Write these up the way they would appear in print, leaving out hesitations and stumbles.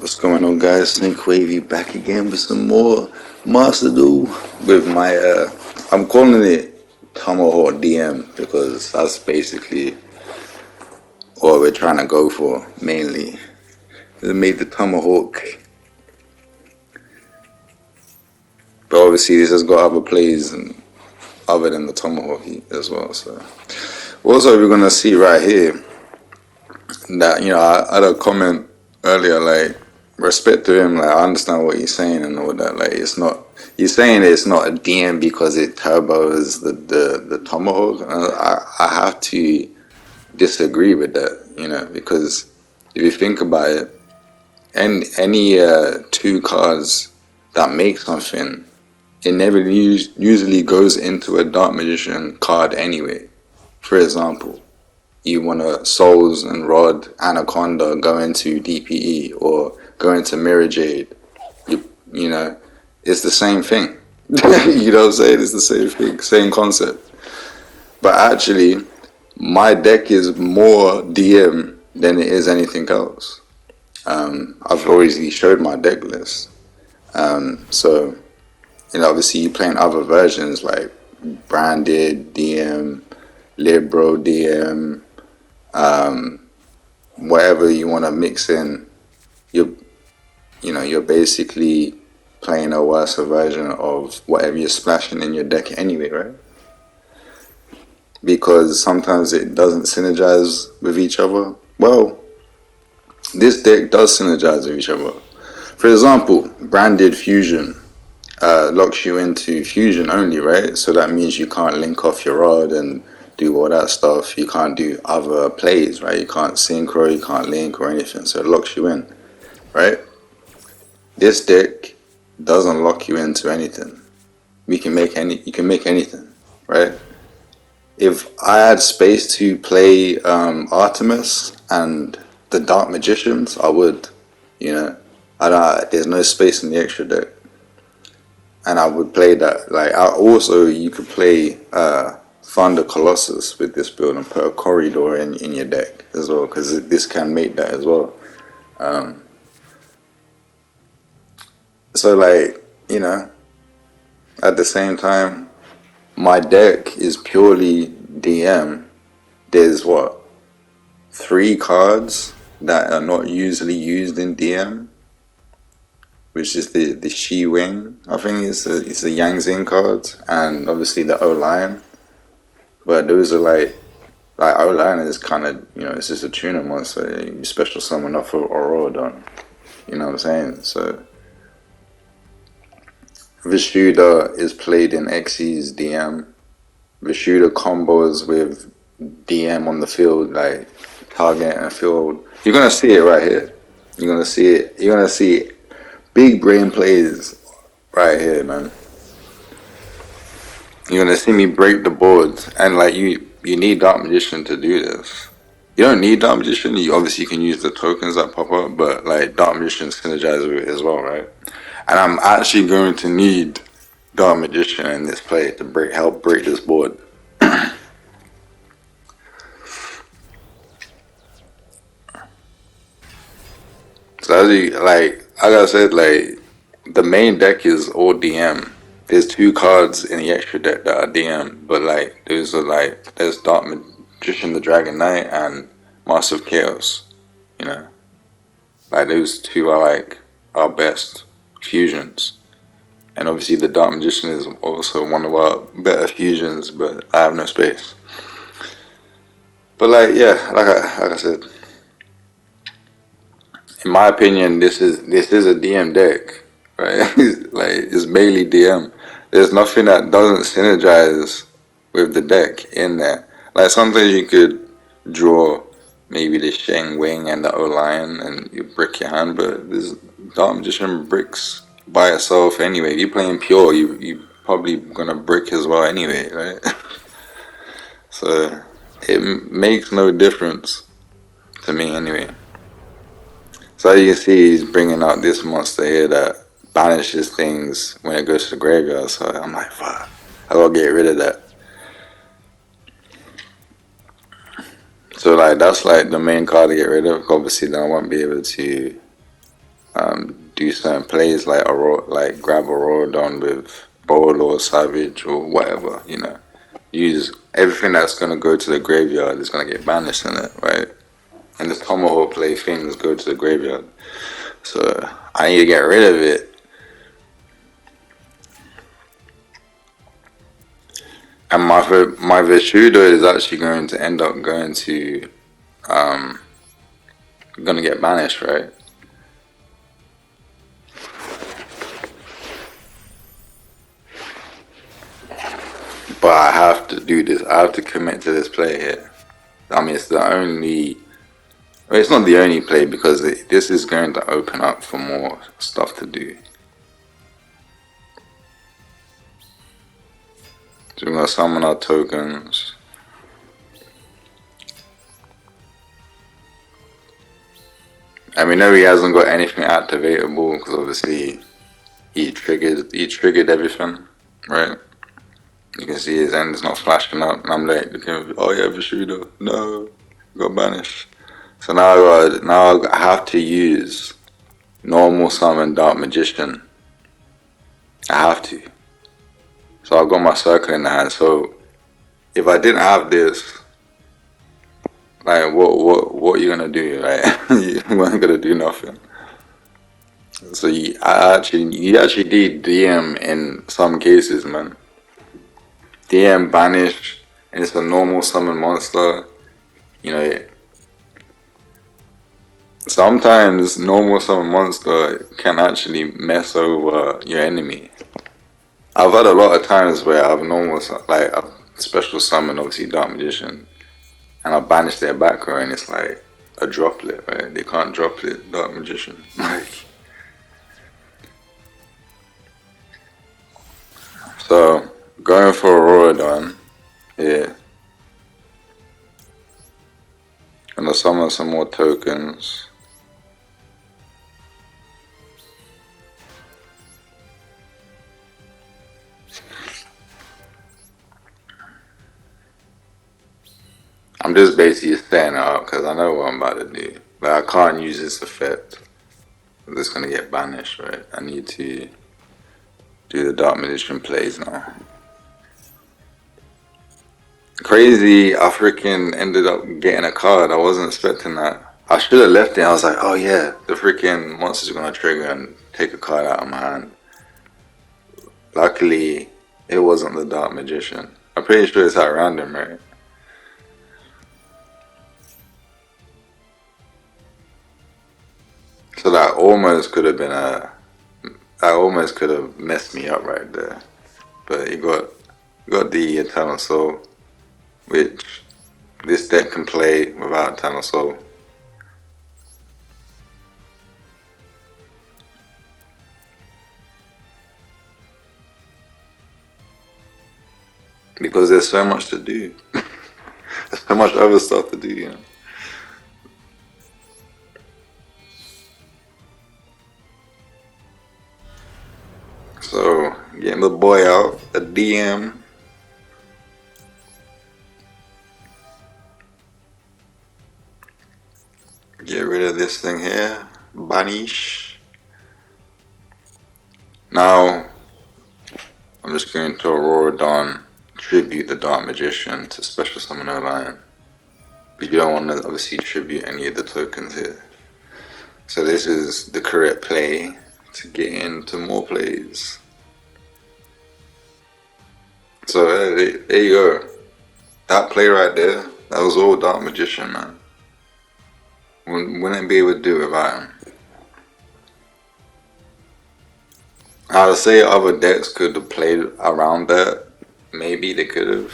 What's going on, guys? Snake Wavy back again with some more Master Duel with my I'm calling it Tomahawk DM because that's basically what we're trying to go for mainly. They made the Tomahawk, but obviously this has got other plays and other than the Tomahawk as well. So also we're gonna see right here that I had a comment earlier, like, respect to him, like, I understand what he's saying and all that, like, it's not, he's saying it's not a DM because it turbos the Tomahawk. I have to disagree with that, because if you think about it, and any two cards that make something, it never usually goes into a Dark Magician card anyway. For example, you want to Souls and Rod Anaconda go into DPE or go into Mirror Jade. You know, it's the same thing. You know what I'm saying? It's the same thing, same concept. But actually, my deck is more DM than it is anything else. I've already showed my deck list. So, obviously you're playing other versions like Branded DM, Libro DM, whatever you want to mix in. You're basically playing a worse version of whatever you're splashing in your deck anyway, right? Because sometimes it doesn't synergize with each other. Well, this deck does synergize with each other. For example, Branded Fusion locks you into Fusion only, right? So that means you can't link off your rod and do all that stuff. You can't do other plays, right? You can't synchro, you can't link or anything. So it locks you in, right? This deck doesn't lock you into anything. You can make anything, right? If I had space to play Artemis and the Dark Magicians, I would. There's no space in the extra deck, and I would play that. Like, you could play Thunder Colossus with this build and put a corridor in your deck as well, because this can make that as well. So, like, at the same time, my deck is purely DM. There's 3 cards that are not usually used in DM, which is the Shi Wing. I think it's a Yang Zing card, and obviously the O Lion. But those are like O Lion is kind of, it's just a tuner monster. You special summon off of Aurodon. You know what I'm saying? So Vishuda is played in Xyz DM. Vishuda combos with DM on the field, like target and field. You're gonna see it right here. You're gonna see it. You're gonna see big brain plays right here, man. You're gonna see me break the boards, and like you need Dark Magician to do this. You don't need Dark Magician. You obviously can use the tokens that pop up, but like Dark Magician synergizes with it as well, right? And I'm actually going to need Dark Magician in this play to help break this board. So like I said, like, the main deck is all DM. There's 2 cards in the extra deck that are DM, but like there's Dark Magician, the Dragon Knight, and Master of Chaos. Like, those 2 are like our best fusions. And obviously the Dark Magician is also one of our better fusions, but I have no space. But like, yeah, like I said, in my opinion, this is a DM deck, right? Like, it's mainly DM. There's nothing that doesn't synergize with the deck in there. Like, sometimes you could draw maybe the Sheng Wing and the O Lion and you brick your hand, but this Dark Magician bricks by itself anyway. If you're playing pure, you probably gonna brick as well anyway, right? So it makes no difference to me anyway. So you can see he's bringing out this monster here that banishes things when it goes to the graveyard. So I'm like, fuck, I gotta get rid of that. So like, that's like the main card to get rid of. Obviously then I won't be able to do certain plays like like grab a roll down with bowl or savage or whatever, you know. Use everything that's gonna go to the graveyard is gonna get banished in it, right? And this Tomahawk play things go to the graveyard. So I need to get rid of it. And my Vishudo is actually going to end up gonna get banished, right? But I have to do this. I have to commit to this play here. I mean, it's the only. Well, it's not the only play because this is going to open up for more stuff to do. So we're gonna summon our tokens. And we know he hasn't got anything activatable because obviously he triggered everything, right? You can see his end is not flashing up, and I'm like, looking, oh yeah, Vishudo, no, got banished. So now I have to use normal summon Dark Magician. I have to. So I've got my circle in the hand. So if I didn't have this, like what are you gonna do? Like you weren't gonna do nothing. So you actually need DM in some cases, man. DM banish, and it's a normal summon monster. You know, sometimes normal summon monster can actually mess over your enemy. I've had a lot of times where I've special summon obviously Dark Magician, and I banish their back row, and it's like a droplet, right? They can't droplet Dark Magician. So going for Auroradon here. Gonna summon some more tokens. I'm just basically setting it up because I know what I'm about to do. But I can't use this effect. I'm just gonna get banished, right? I need to do the Dark Magician plays now. Crazy, I freaking ended up getting a card. I wasn't expecting that. I should have left it. I was like, oh yeah, the freaking monster's gonna trigger and take a card out of my hand. Luckily, it wasn't the Dark Magician. I'm pretty sure it's at random, right? So that almost could have messed me up right there. But you got the Eternal Soul, which this deck can play without Eternal Soul. Because there's so much to do. There's so much other stuff to do, you know. So, getting the boy out, a DM. Get rid of this thing here. Banish. Now, I'm just going to Auroradon, tribute the Dark Magician to special summon a lion. But you don't want to obviously tribute any of the tokens here. So this is the correct play to get into more plays. So there you go. That play right there, that was all Dark Magician, man. Wouldn't be able to do it without him. I would say other decks could have played around that. Maybe they could have.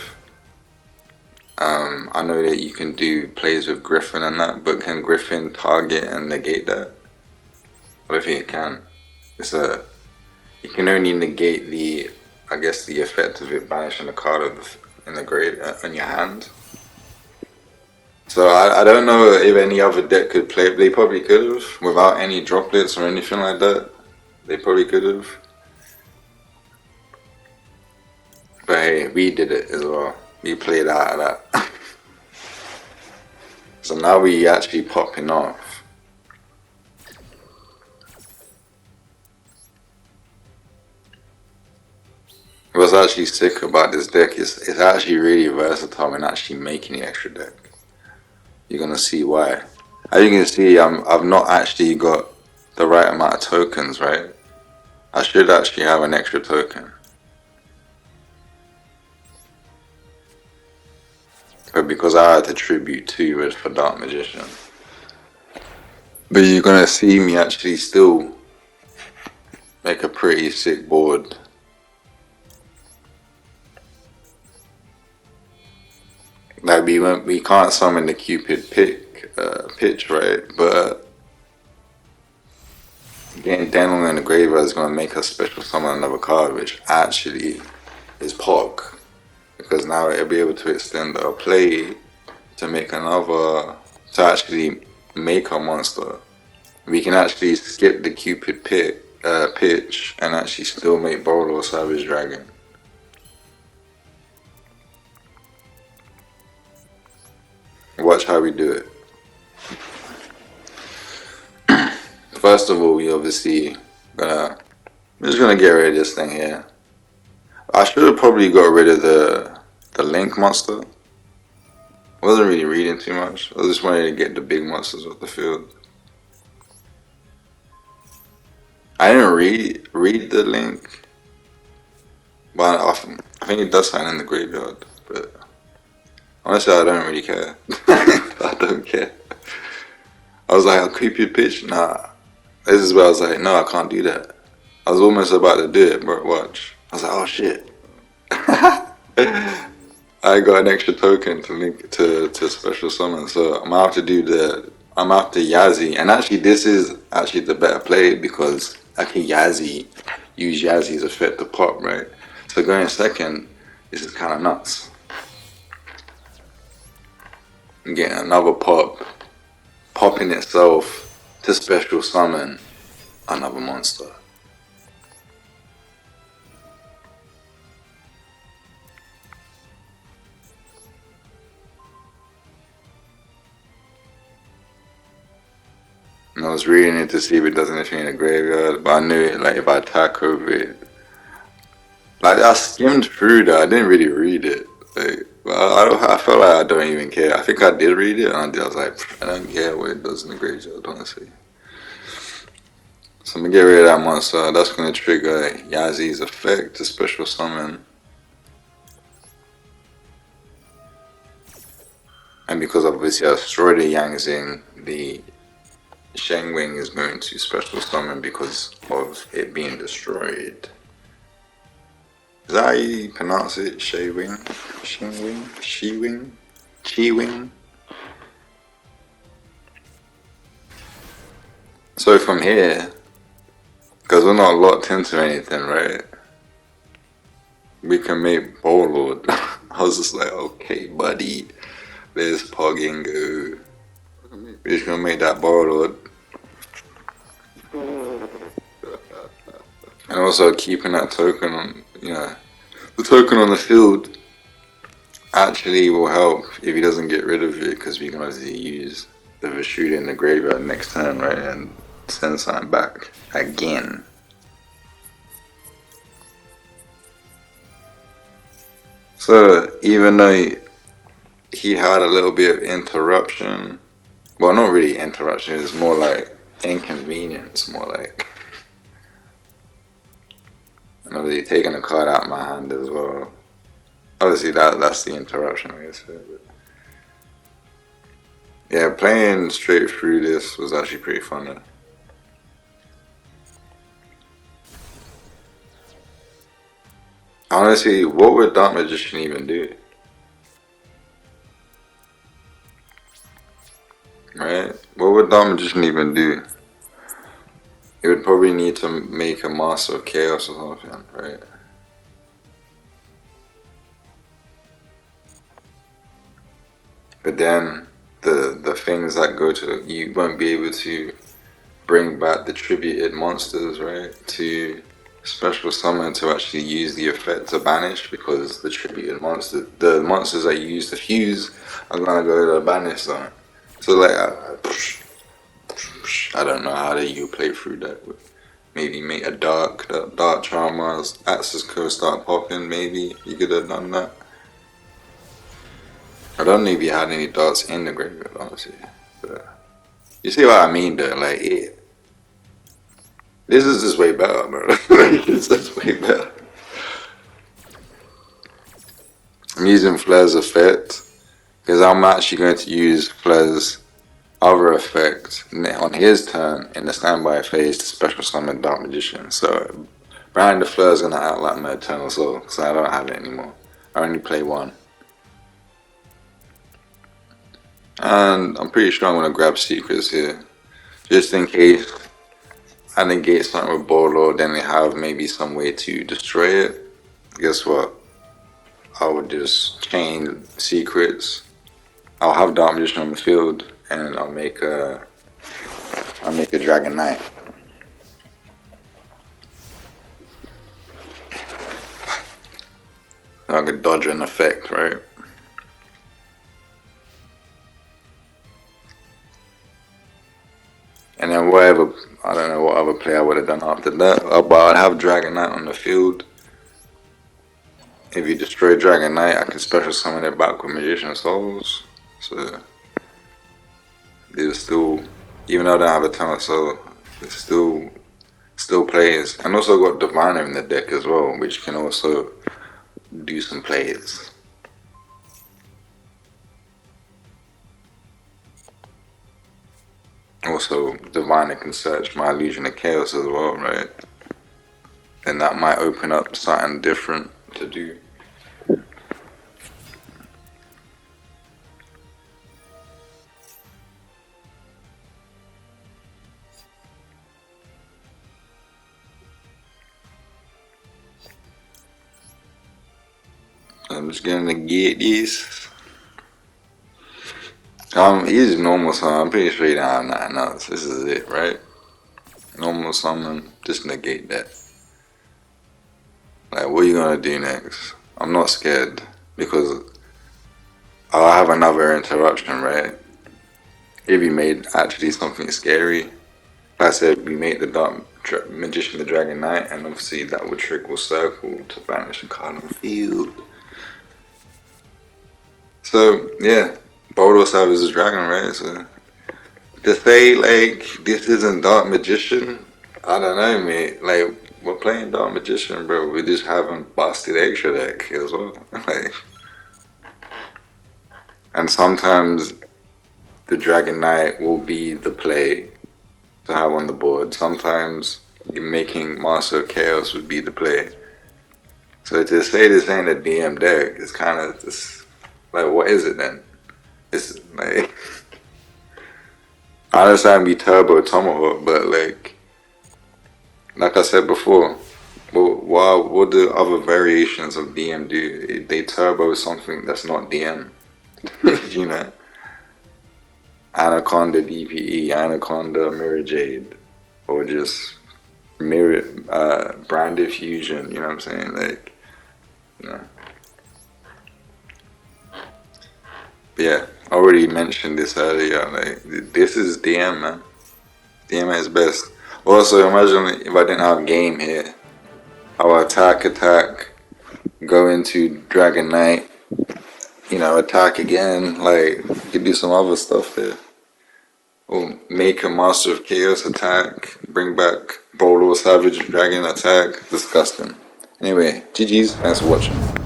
I know that you can do plays with Griffin and that, but can Griffin target and negate that? I don't think it can. You can only negate the effect of it banishing a card in the grave in your hand. So I don't know if any other deck could play. They probably could have without any droplets or anything like that. They probably could have. But hey, we did it as well. We played out of that. So now we actually popping off. What's actually sick about this deck is it's actually really versatile in actually making the extra deck. You're gonna see why. As you can see, I've not actually got the right amount of tokens, right? I should actually have an extra token. But because I had to tribute 2 with for Dark Magician. But you're gonna see me actually still make a pretty sick board. Like we can't summon the Cupid pitch, right? But getting Daniel in the graveyard is gonna make us special summon another card, which actually is Pog. Because now it'll be able to extend our play to make to actually make a monster. We can actually skip the Cupid pitch and actually still make Bolo Savage Dragon. Watch how we do it. First of all, we're just gonna get rid of this thing here. I should have probably got rid of the Link monster. I wasn't really reading too much. I just wanted to get the big monsters off the field. I didn't read the Link, but I think it does sign in the graveyard. But honestly, I don't really care. I don't care. I was like, I'll keep your pitch. Nah, this is where I was like, no, I can't do that. I was almost about to do it, but watch. I was like, oh shit. I got an extra token to link to special summon, so I'm gonna have to do I'm after Yazzie, and actually this is actually the better play because I can use Yazzie's effect to pop, right? So going second, this is kind of nuts. I'm getting another popping itself to special summon another monster. And I was reading it to see if it does anything in the graveyard, but I knew it, like if I attack over it. Like I skimmed through that, I didn't really read it. Like, I felt like I don't even care. I think I did read it, and I was like, I don't care what it does in the graveyard, honestly. So I'm gonna get rid of that monster. That's gonna trigger Yazzie's effect to special summon. And because obviously I destroyed the Yang Zing, the Sheng Wing is going to special summon because of it being destroyed. Is that how you pronounce it? Sheng Wing? Sheng Wing? Shi Wing? Chi Wing? So from here, because we're not locked into anything, right? We can make Warlord. I was just like, okay, buddy, let's pog and go. We're just gonna make that Warlord. And also keeping that token on, the token on the field actually will help if he doesn't get rid of it, because we can obviously use the Vishuda in the graveyard next turn, right, and send something back again. So even though he had a little bit of interruption, well, not really interruption, it's more like inconvenience, more like. And obviously taking a card out of my hand as well. Obviously that's the interruption, I guess. But yeah, playing straight through this was actually pretty fun. Honestly, what would Dark Magician even do? Right? What would Dark Magician even do? It would probably need to make a Master of Chaos or something, right? But then the things that go to, you won't be able to bring back the tributed monsters, right? To special summon to actually use the effect to banish, because the monsters that you use to fuse are gonna go to the banish zone. So like, I don't know how you play through that. maybe make a dark Charmers, Access Code start popping, maybe you could have done that. I don't know if you had any darts in the graveyard, honestly. But you see what I mean though, like this is just way better, bro. This is way better. I'm using Flair's effect because I'm actually going to use Flair's other effect on his turn in the standby phase to special summon Dark Magician. So Brian the Fleur is going to act like my Eternal Soul because I don't have it anymore. I only play one. And I'm pretty sure I'm going to grab Secrets here. Just in case I negate something with Bolo, then they have maybe some way to destroy it. Guess what? I would just chain Secrets. I'll have Dark Magician on the field, and I'll make a Dragon Knight. I could dodge an effect, right? And then whatever, I don't know what other play I would have done after that, but I'd have Dragon Knight on the field. If you destroy Dragon Knight, I can special summon it back with Magician Souls. So there's still, even though I don't have a ton of soul, it still plays. And also got Diviner in the deck as well, which can also do some plays. Also, Diviner can search my Illusion of Chaos as well, right? And that might open up something different to do. I'm just gonna get this. He's normal summon. I'm pretty sure he don't have nothing else. This is it, right? Normal summon. Just negate that. Like, what are you gonna do next? I'm not scared because I'll have another interruption, right? If you made actually something scary, like I said, we made the Dark Magician the Dragon Knight, and obviously that would trickle Circle to banish the card on the field. So yeah, Bodo Savage is Dragon, right? So to say like this isn't Dark Magician, I don't know, mate. Like we're playing Dark Magician, bro. We just haven't busted extra deck as well. Like, and sometimes the Dragon Knight will be the play to have on the board. Sometimes making Master of Chaos would be the play. So to say this ain't a DM deck is kind of just like, what is it then? It's like, I understand we turbo Tomahawk, but like I said before, what do other variations of DM do? They turbo something that's not DM, you know? Anaconda DPE, Anaconda Mirror Jade, or just Branded Fusion, you know what I'm saying? Like, you know. But yeah, I already mentioned this earlier, like, this is DM, man. DM at its best. Also, imagine if I didn't have game here. I would attack, go into Dragon Knight, you know, attack again, like, you could do some other stuff there. Or make a Master of Chaos attack, bring back Bolo Savage Dragon attack, disgusting. Anyway, GG's, thanks for watching.